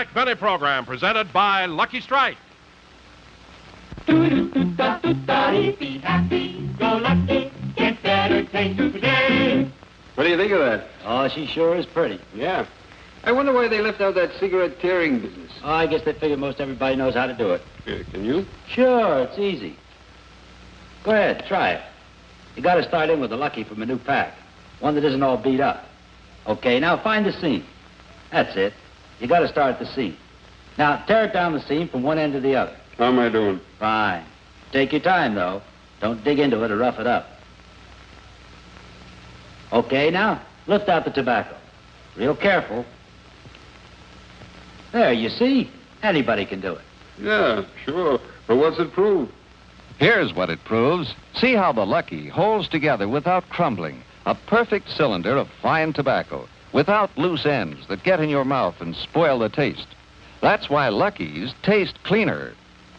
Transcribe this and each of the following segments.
Jack Benny program presented by Lucky Strike. Be happy, go lucky, get better taste today. What do you think of that? Oh, she sure is pretty. Yeah. I wonder why they left out that cigarette tearing business. Oh, I guess they figure most everybody knows how to do it. Can you? Sure, it's easy. Go ahead, try it. You got to start in with a Lucky from a new pack. One that isn't all beat up. Okay, now find the seam. That's it. You got to start at the seam. Now, tear it down the seam from one end to the other. How am I doing? Fine. Take your time, though. Don't dig into it or rough it up. Okay, now, lift out the tobacco. Real careful. There, you see? Anybody can do it. Yeah, sure. But what's it prove? Here's what it proves. See how the Lucky holds together without crumbling. A perfect cylinder of fine tobacco, without loose ends that get in your mouth and spoil the taste. That's why Lucky's taste cleaner.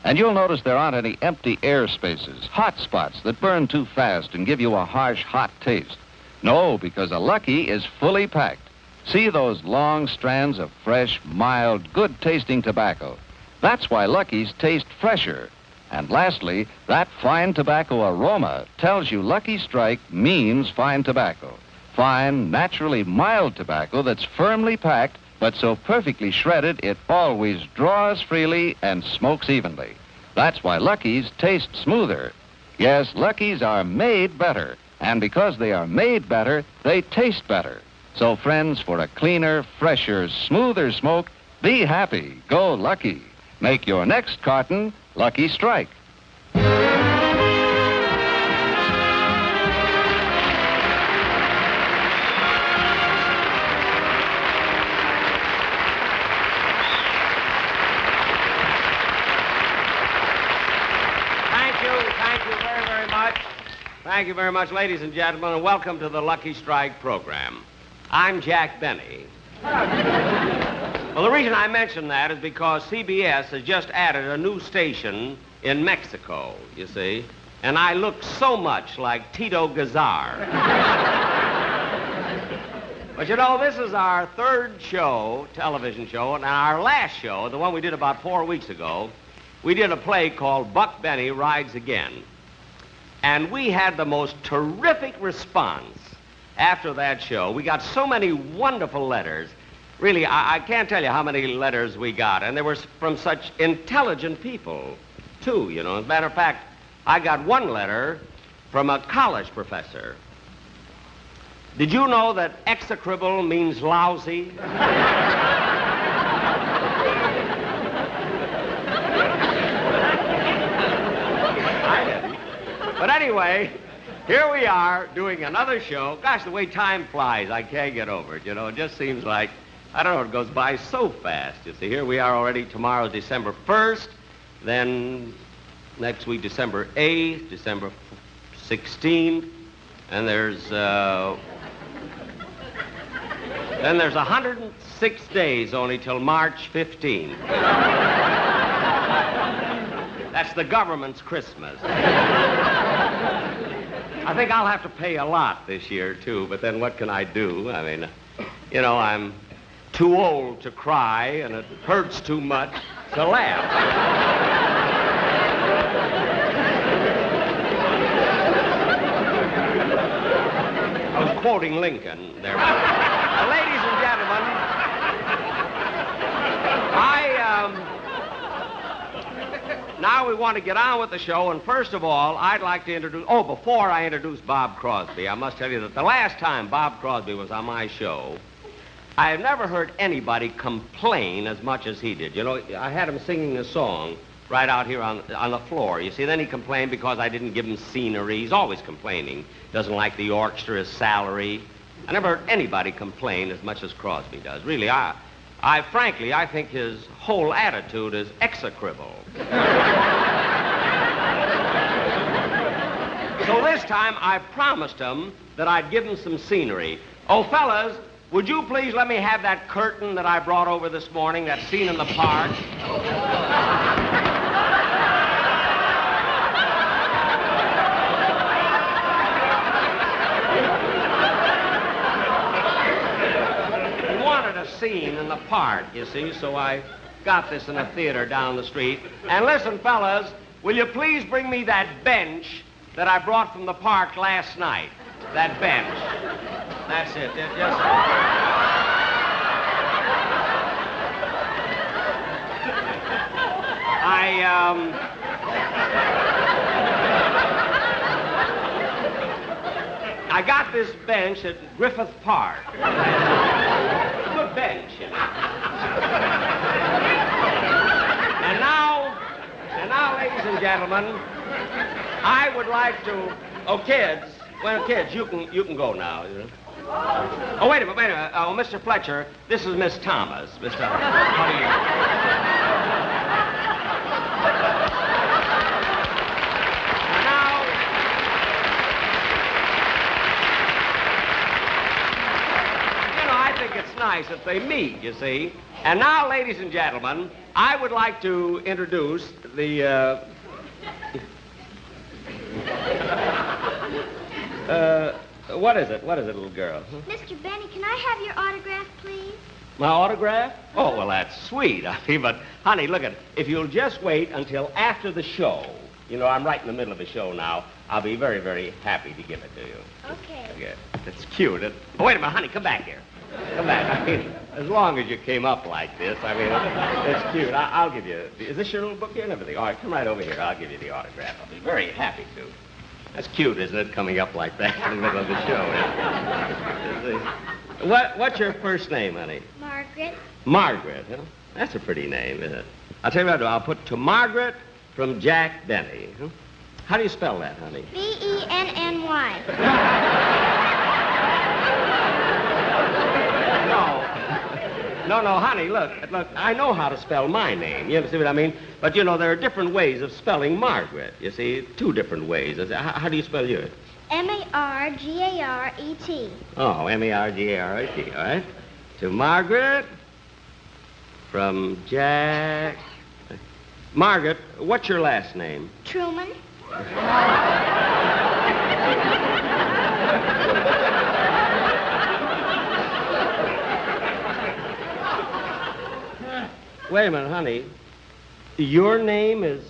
And you'll notice there aren't any empty air spaces, hot spots that burn too fast and give you a harsh, hot taste. No, because a Lucky is fully packed. See those long strands of fresh, mild, good-tasting tobacco. That's why Lucky's taste fresher. And lastly, that fine tobacco aroma tells you Lucky Strike means fine tobacco. Fine, naturally mild tobacco that's firmly packed, but so perfectly shredded it always draws freely and smokes evenly. That's why Lucky's taste smoother. Yes, Lucky's are made better. And because they are made better, they taste better. So, friends, for a cleaner, fresher, smoother smoke, be happy. Go Lucky. Make your next carton Lucky Strike. Thank you very much, ladies and gentlemen, and welcome to the Lucky Strike program. I'm Jack Benny. Well, the reason I mention that is because CBS has just added a new station in Mexico, you see, and I look so much like Tito Gazar. But you know, this is our third show, television show, and our last show, the one we did about 4 weeks ago, we did a play called Buck Benny Rides Again. And we had the most terrific response after that show. We got so many wonderful letters. Really, I can't tell you how many letters we got. And they were from such intelligent people, too, you know. As a matter of fact, I got one letter from a college professor. Did you know that execrable means lousy? But anyway, here we are doing another show. Gosh, the way time flies, I can't get over it, you know. It just seems like, I don't know, it goes by so fast. You see, here we are already. Tomorrow's December 1st. Then next week, December 8th, December 16th. And there's 106 days only till March 15th. That's the government's Christmas. I think I'll have to pay a lot this year, too, but then what can I do? I mean, you know, I'm too old to cry, and it hurts too much to laugh. I was quoting Lincoln there. Ladies and gentlemen, now we want to get on with the show, and first of all, I'd like to introduce... Oh, before I introduce Bob Crosby, I must tell you that the last time Bob Crosby was on my show, I have never heard anybody complain as much as he did. You know, I had him singing a song right out here on the floor. You see, then he complained because I didn't give him scenery. He's always complaining. Doesn't like the orchestra, his salary. I never heard anybody complain as much as Crosby does. Really, frankly, I think his whole attitude is execrable. So this time, I promised him that I'd give him some scenery. Oh, fellas, would you please let me have that curtain that I brought over this morning, that scene in the park? scene in the park, you see, so I got this in a theater down the street. And listen, fellas, will you please bring me that bench that I brought from the park last night? That bench. That's it. I got this bench at Griffith Park. Good bench, you know. And now, ladies and gentlemen, I would like to. Oh, kids. Well, kids, you can go now. You know? Oh, wait a minute. Oh, Mr. Fletcher, this is Miss Thomas. Miss Thomas, how do you? It's nice if they meet, you see. And now, ladies and gentlemen, I would like to introduce the, what is it, little girl? Huh? Mr. Benny, can I have your autograph, please? My autograph? Oh, well, that's sweet. I mean, but, honey, look at, if you'll just wait until after the show, you know, I'm right in the middle of the show now, I'll be very, very happy to give it to you. Okay. Okay. That's cute. Oh, wait a minute, honey, come back here. Come back. I mean, as long as you came up like this, I mean, it's cute. I'll give you. Is this your little book here and everything? All right, come right over here. I'll give you the autograph. I'll be very happy to. That's cute, isn't it, coming up like that in the middle of the show? Yeah? What's your first name, honey? Margaret. Margaret, huh? That's a pretty name, isn't it? I'll tell you what, I'll put to Margaret from Jack Benny. Huh? How do you spell that, honey? Benny. No, honey, look, I know how to spell my name. You see what I mean? But, you know, there are different ways of spelling Margaret. You see, two different ways. How do you spell yours? Margaret. Oh, Margaret, all right. To Margaret from Jack. Margaret, what's your last name? Truman. Wait a minute, honey. Your name is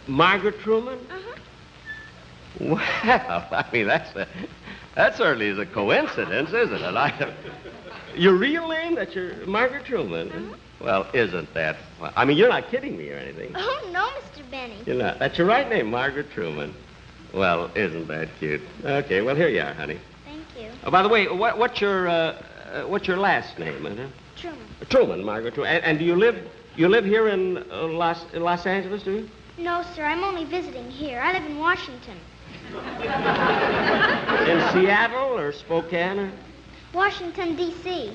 Margaret Truman? Uh-huh. Well, I mean, that certainly is a coincidence, isn't it? Your real name? That's your Margaret Truman? Uh-huh. Well, isn't that... I mean, you're not kidding me or anything. Oh, no, Mr. Benny. You're not. That's your right name, Margaret Truman. Well, isn't that cute? Okay, well, here you are, honey. Thank you. Oh, by the way, what's your last name, huh? Truman. Truman, Margaret Truman. And do you live here in Los Angeles, do you? No, sir, I'm only visiting here. I live in Washington. In Seattle or Spokane? Or... Washington, D.C.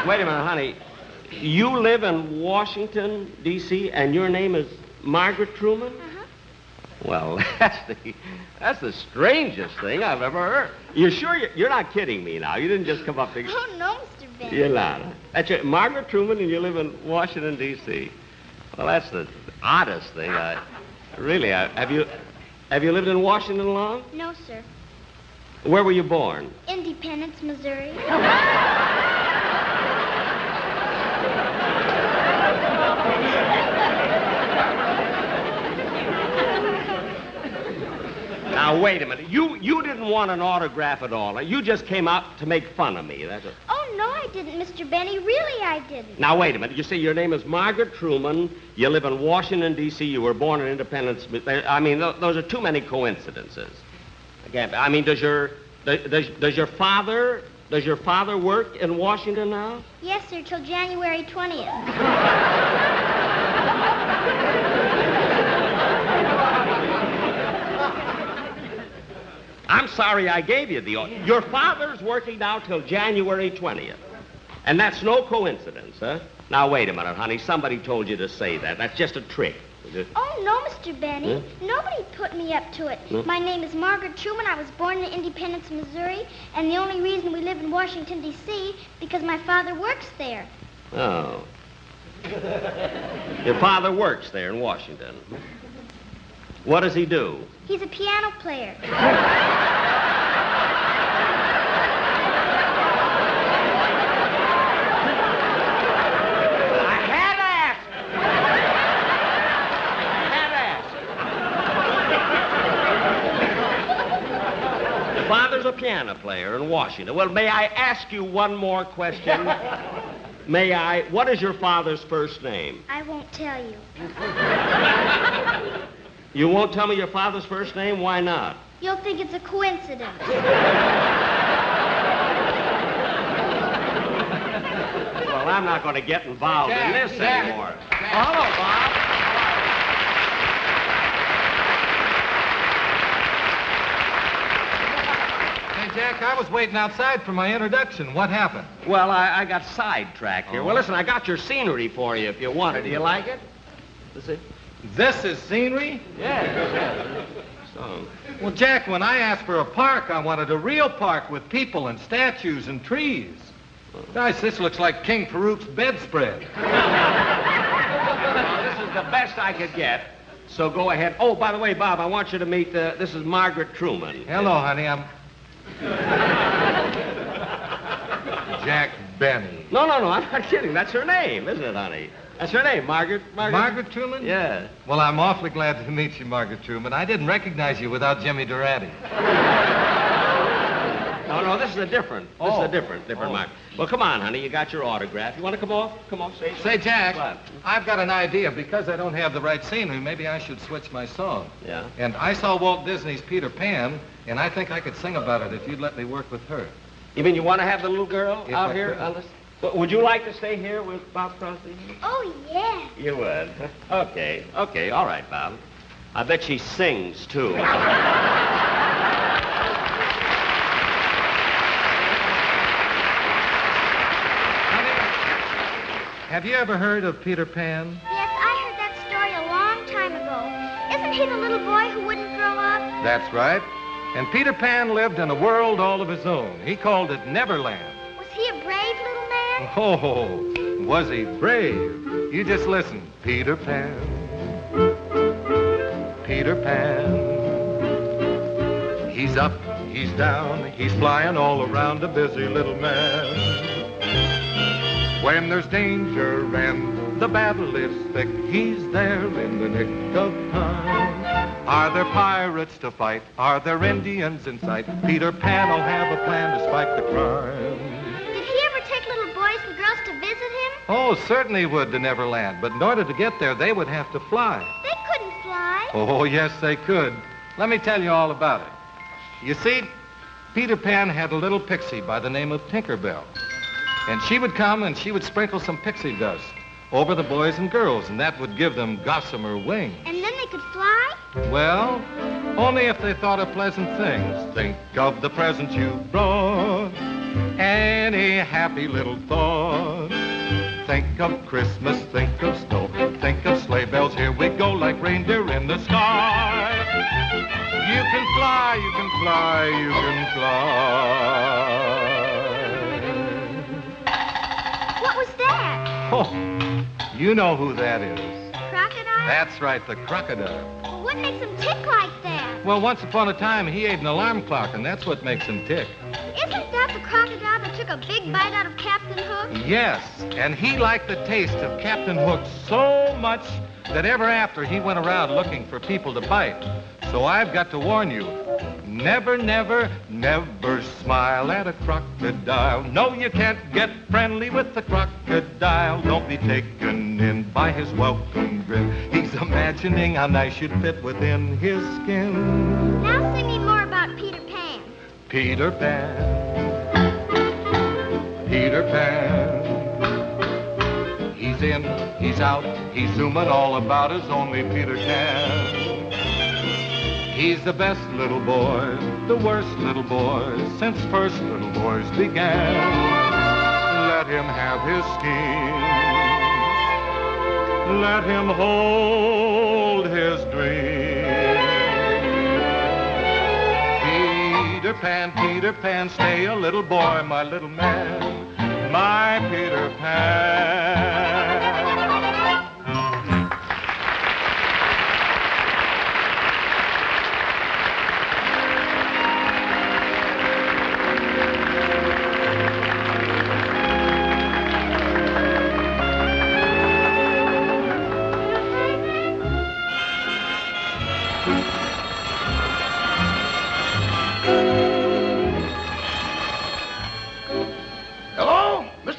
Wait a minute, honey. You live in Washington, D.C., and your name is Margaret Truman? Uh-huh. Well, that's the strangest thing I've ever heard. You sure you're not kidding me now? You didn't just come up to... Oh, no, Mr. Benny. You're not. That's your Margaret Truman, and you live in Washington, D.C. Well, that's the oddest thing. Have you lived in Washington long? No, sir. Where were you born? Independence, Missouri. Now, wait a minute. You didn't want an autograph at all. You just came out to make fun of me. That's it. Oh, no, I didn't, Mr. Benny. Really, I didn't. Now, wait a minute. You say your name is Margaret Truman. You live in Washington, D.C. You were born in Independence. I mean, those are too many coincidences. I mean, does your father work in Washington now? Yes, sir, till January 20th. I'm sorry I gave you the... Your father's working now till January 20th. And that's no coincidence, huh? Now, wait a minute, honey. Somebody told you to say that. That's just a trick. Oh, no, Mr. Benny. Huh? Nobody put me up to it. Huh? My name is Margaret Truman. I was born in Independence, Missouri. And the only reason we live in Washington, D.C., because my father works there. Oh. Your father works there in Washington. What does he do? He's a piano player. father's a piano player in Washington. Well, may I ask you one more question? May I? What is your father's first name? I won't tell you. You won't tell me your father's first name? Why not? You'll think it's a coincidence. Well, I'm not going to get involved in this anymore. Hello, Bob. Hey, Jack, I was waiting outside for my introduction. What happened? Well, I got sidetracked here. Well, listen, I got your scenery for you if you want it. Do you like it? Let's see. This is scenery? Yeah. So, Well, Jack, when I asked for a park, I wanted a real park with people and statues and trees. Guys, this looks like King Farouk's bedspread. well, this is the best I could get. So go ahead. Oh, by the way, Bob, I want you to meet, this is Margaret Truman. Hello, honey, I'm... Jack Benny. No, I'm not kidding. That's her name, isn't it, honey? That's her name, Margaret. Margaret Truman? Yeah. Well, I'm awfully glad to meet you, Margaret Truman. I didn't recognize you without Jimmy Durante. No, this is a different. This is a different Margaret. Well, come on, honey. You got your autograph. You want to come off? Come off, Say, Jack, What? I've got an idea. Because I don't have the right scenery, maybe I should switch my song. Yeah. And I saw Walt Disney's Peter Pan, and I think I could sing about it if you'd let me work with her. You mean you want to have the little girl If out I here? could. Well, would you like to stay here with Bob Crosby? Oh, yeah. You would. Okay. All right, Bob. I bet she sings, too. Have you ever heard of Peter Pan? Yes, I heard that story a long time ago. Isn't he the little boy who wouldn't grow up? That's right. And Peter Pan lived in a world all of his own. He called it Neverland. Was he a brave little man? Oh, was he brave? You just listen. Peter Pan, Peter Pan. He's up, he's down, he's flying all around a busy little man. When there's danger and the battle is thick, he's there in the nick of time. Are there pirates to fight? Are there Indians in sight? Peter Pan will have a plan to spike the crime. Did he ever take little boys and girls to visit him? Oh, certainly would to Neverland, but in order to get there, they would have to fly. They couldn't fly. Oh, yes, they could. Let me tell you all about it. You see, Peter Pan had a little pixie by the name of Tinkerbell. And she would come and she would sprinkle some pixie dust over the boys and girls, and that would give them gossamer wings. And then they could fly? Well, only if they thought of pleasant things. Think of the presents you brought, any happy little thought. Think of Christmas, think of snow, think of sleigh bells. Here we go like reindeer in the sky. You can fly, you can fly, you can fly. What was that? Oh, you know who that is. Crocodile? That's right, the crocodile. Well, what makes him tick like that? Well, once upon a time, he ate an alarm clock, and that's what makes him tick. Isn't that the crocodile that took a big bite out of Captain Hook? Yes, and he liked the taste of Captain Hook so much that ever after he went around looking for people to bite. So I've got to warn you, never, never, never smile at a crocodile. No, you can't get friendly with the crocodile. Don't be taken in by his welcome grin. He's imagining how nice you'd fit within his skin. Now sing me more about Peter Pan. Peter Pan, Peter Pan. He's in, he's out, he's zooming all about as only Peter can. He's the best little boy, the worst little boy, since first little boys began. Let him have his schemes. Let him hold his dreams. Peter Pan, stay a little boy, my little man, my Peter Pan.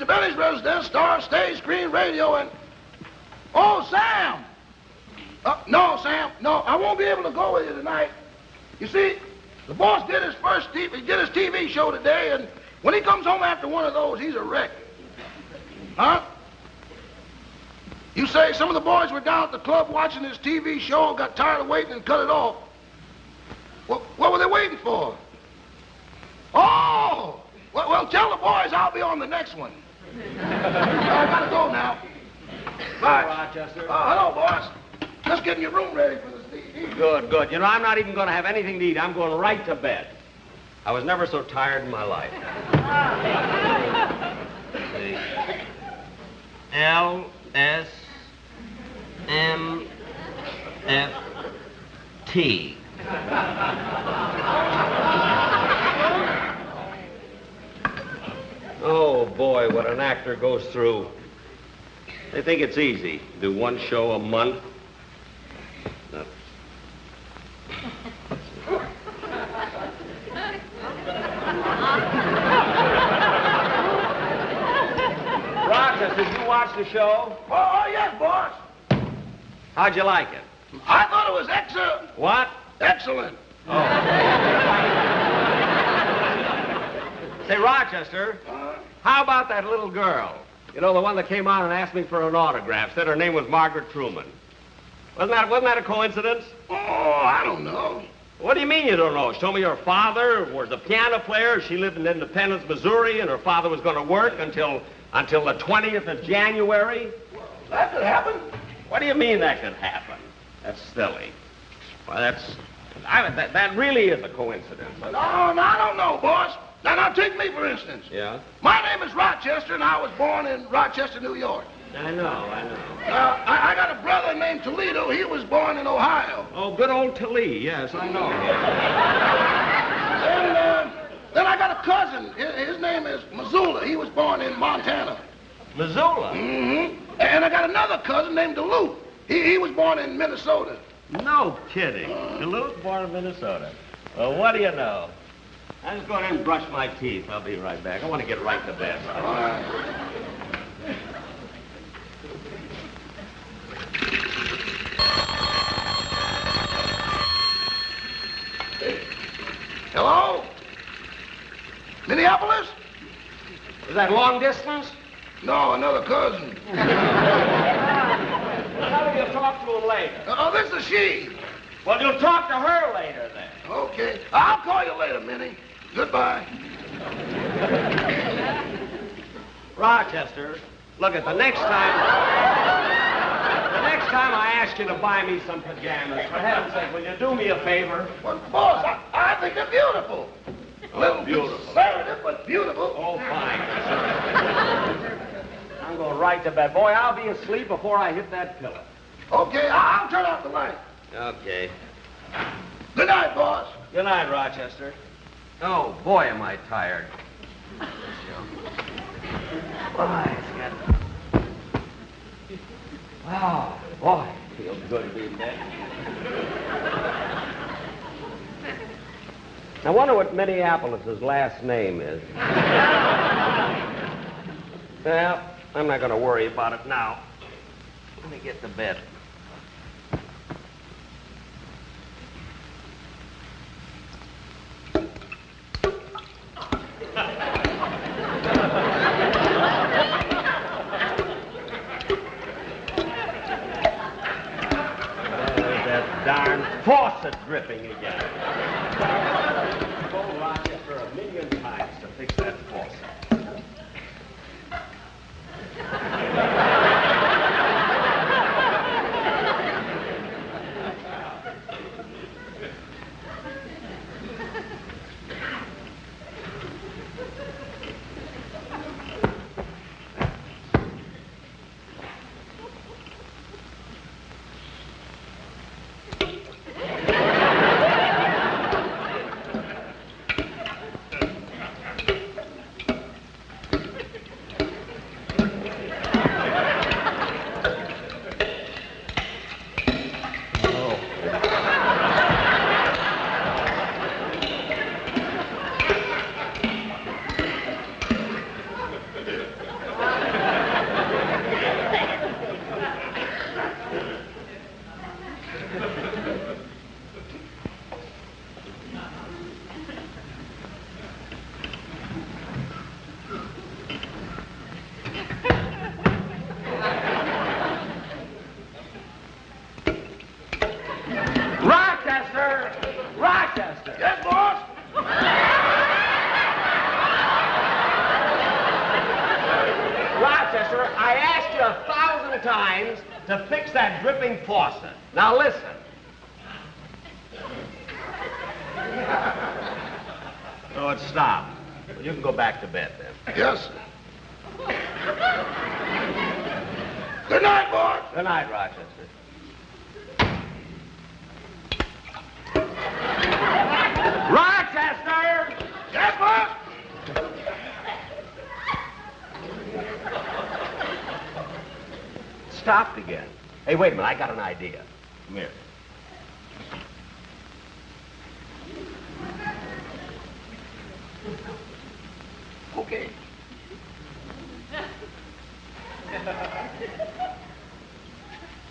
Mr. Benny's residence, star, stage, screen, radio, and... Oh, Sam! No, Sam, no, I won't be able to go with you tonight. You see, the boss did his TV show today, and when he comes home after one of those, he's a wreck. Huh? You say some of the boys were down at the club watching his TV show, got tired of waiting and cut it off. What were they waiting for? Oh! Well, tell the boys I'll be on the next one. I gotta go now. Bye. Rochester. Hello, boss. Just getting your room ready for this evening. Good, good. You know, I'm not even going to have anything to eat. I'm going right to bed. I was never so tired in my life. See. L-S-M-F-T. Oh, boy, what an actor goes through. They think it's easy. Do one show a month. No. Rochester, did you watch the show? Oh, yes, boss. How'd you like it? I thought it was excellent. What? Excellent. Say, Rochester, how about that little girl? You know, the one that came on and asked me for an autograph, said her name was Margaret Truman. Wasn't that a coincidence? Oh, I don't know. What do you mean you don't know? She told me her father was a piano player. She lived in Independence, Missouri, and her father was going to work until the 20th of January. That could happen. What do you mean that could happen? That's silly. Well, that really is a coincidence. No, I don't know, boss. Now, take me, for instance. Yeah? My name is Rochester, and I was born in Rochester, New York. I know. I got a brother named Toledo. He was born in Ohio. Oh, good old Toledo. Yes, I know. And then I got a cousin. His name is Missoula. He was born in Montana. Missoula? Mm-hmm. And I got another cousin named Duluth. He was born in Minnesota. No kidding. Duluth, born in Minnesota. Well, what do you know? I'm just going in and brush my teeth. I'll be right back. I want to get right to bed. All right. Hello? Minneapolis? Is that long distance? No, another cousin. How will you talk to him later? This is she. Well, you'll talk to her later, then. Okay. I'll call you later, Minnie. Goodbye. Rochester, look, at the next time I ask you to buy me some pajamas, for heaven's sake, will you do me a favor? Well, boss, I think they're beautiful. A little beautiful. conservative, but beautiful. Oh, fine. I'm going right to bed. Boy, I'll be asleep before I hit that pillow. Okay, I'll turn off the light. Okay. Good night, boss. Good night, Rochester. Oh, boy, am I tired. Wow, boy, it feels good to be in bed. I wonder what Minneapolis's last name is. Well, I'm not going to worry about it now. Let me get to bed. Darn faucet dripping again. I told Rochester a million times to fix that faucet. to fix that dripping faucet. Now listen. So it stopped. Well, you can go back to bed then. Yes, sir. Good night, boys. Good night, Rochester. Rochester! Yes, boss. Stopped again. Hey, wait a minute. I got an idea. Come here. Okay.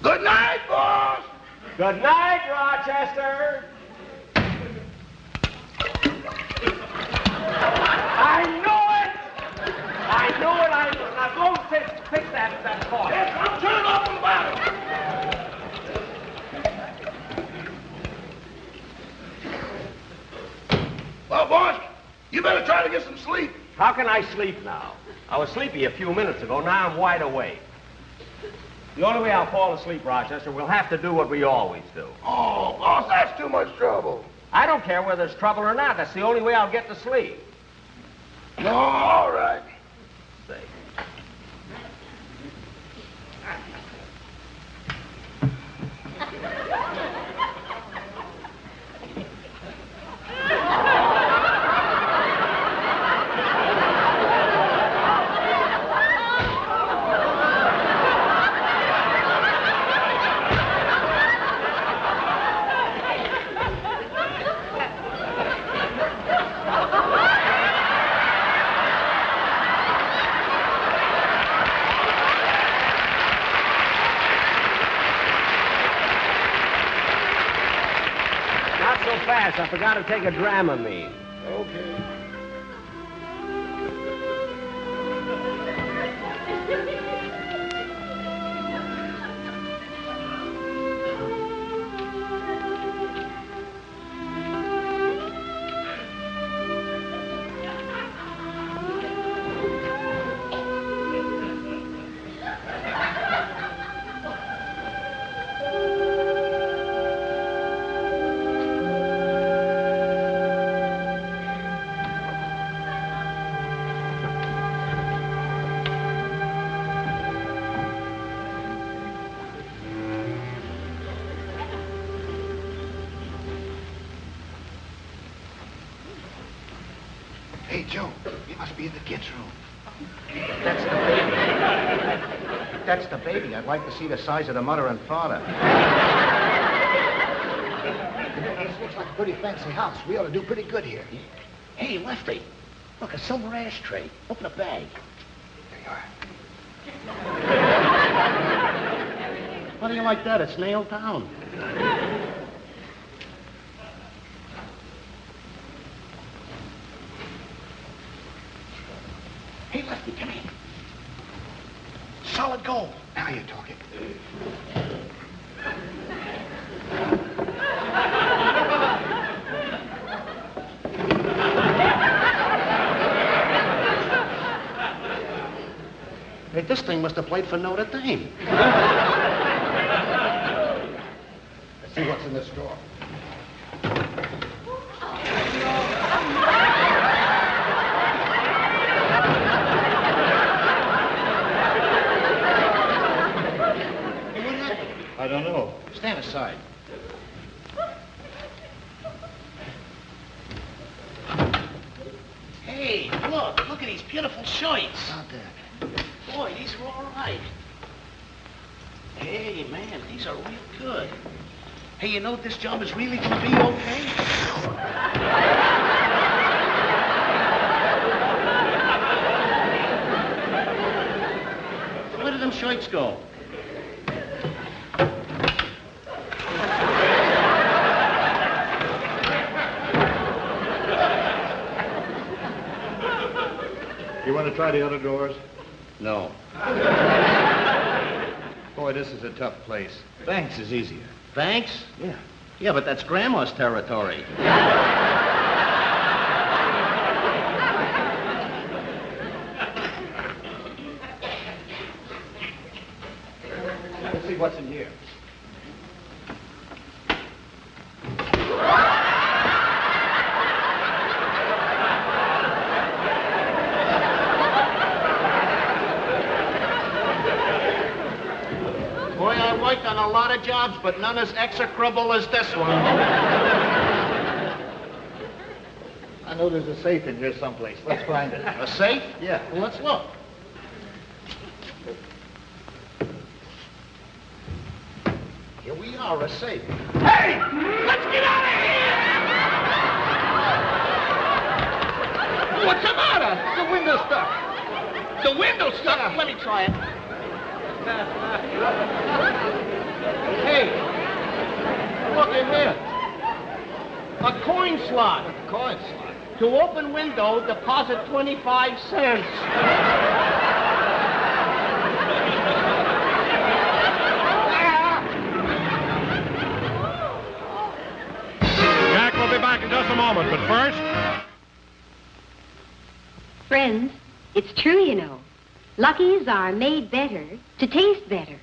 Good night, boss. Good night, Rochester. I knew it! I knew it. Now go fix that faucet. Yes, I'm turning off on the bottom. Well, boss, you better try to get some sleep. How can I sleep now? I was sleepy a few minutes ago. Now I'm wide awake. The only way I'll fall asleep, Rochester, we'll have to do what we always do. Oh, boss, that's too much trouble. I don't care whether it's trouble or not. That's the only way I'll get to sleep. No, all right. Say. Fast. I forgot to take a Dramamine. Okay. Hey, Joe, you must be in the kids' room. That's the baby. That's the baby. I'd like to see the size of the mother and father. This looks like a pretty fancy house. We ought to do pretty good here. Hey, Lefty, look, a silver ashtray. Open a bag. There you are. How do you like that? It's nailed down. Hey, Lefty, come here. Solid gold. Now you're talking. Hey, this thing must have played for Notre Dame. Let's see what's in this drawer. I don't know. Stand aside. Hey, look at these beautiful shirts. Not that. Boy, these are all right. Hey, man, these are real good. Hey, you know this job is really going to be okay? Where did them shirts go? You want to try the other doors? No. Boy, this is a tough place. Banks is easier. Banks? Yeah. Yeah, but that's Grandma's territory. Let's see, read what's in here. Boy, I worked on a lot of jobs, but none as execrable as this one. I know there's a safe in here someplace. Let's find it. A safe? Yeah. Well, let's look. Here we are, a safe. Hey! Let's get out of here! What's the matter? The window's stuck. The window's stuck? Yeah. Let me try it. Hey, look in here. A coin slot. A coin slot? To open window, deposit 25 cents. Jack will be back in just a moment, but first... Friends, it's true, you know. Lucky's are made better to taste better.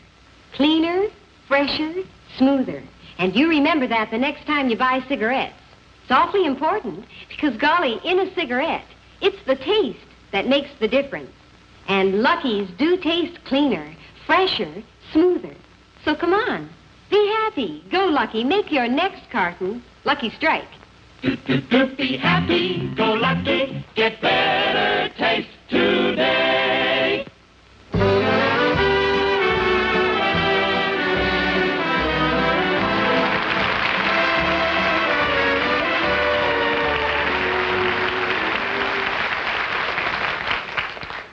Cleaner, fresher, smoother. And you remember that the next time you buy cigarettes. It's awfully important because, golly, in a cigarette, it's the taste that makes the difference. And Lucky's do taste cleaner, fresher, smoother. So come on, be happy. Go, Lucky. Make your next carton Lucky Strike. Be happy, go lucky, get better taste today.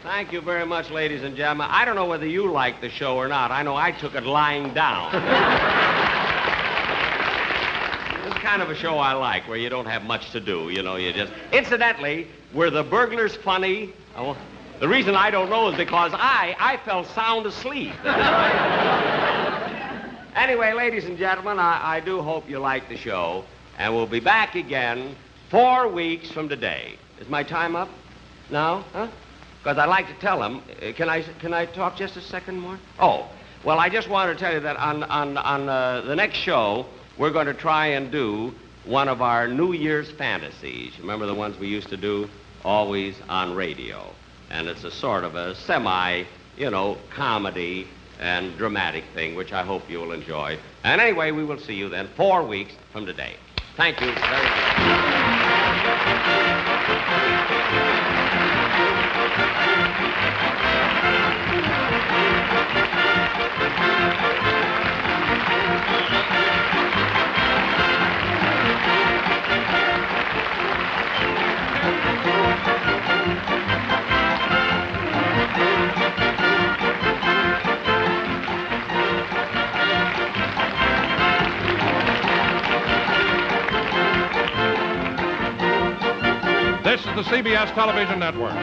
Thank you very much, ladies and gentlemen. I don't know whether you liked the show or not. I know I took it lying down. This is kind of a show I like, where you don't have much to do. You know, you just... Incidentally, were the burglars funny? Oh, the reason I don't know is because I fell sound asleep. Anyway, ladies and gentlemen, I do hope you like the show, and we'll be back again 4 weeks from today. Is my time up now? Huh? Because I'd like to tell them. Can I talk just a second more? Oh, well, I just wanted to tell you that on the next show, we're going to try and do one of our New Year's fantasies. Remember the ones we used to do always on radio? And it's a sort of a comedy and dramatic thing, which I hope you will enjoy. And anyway, we will see you then 4 weeks from today. Thank you very much. This is the CBS Television Network.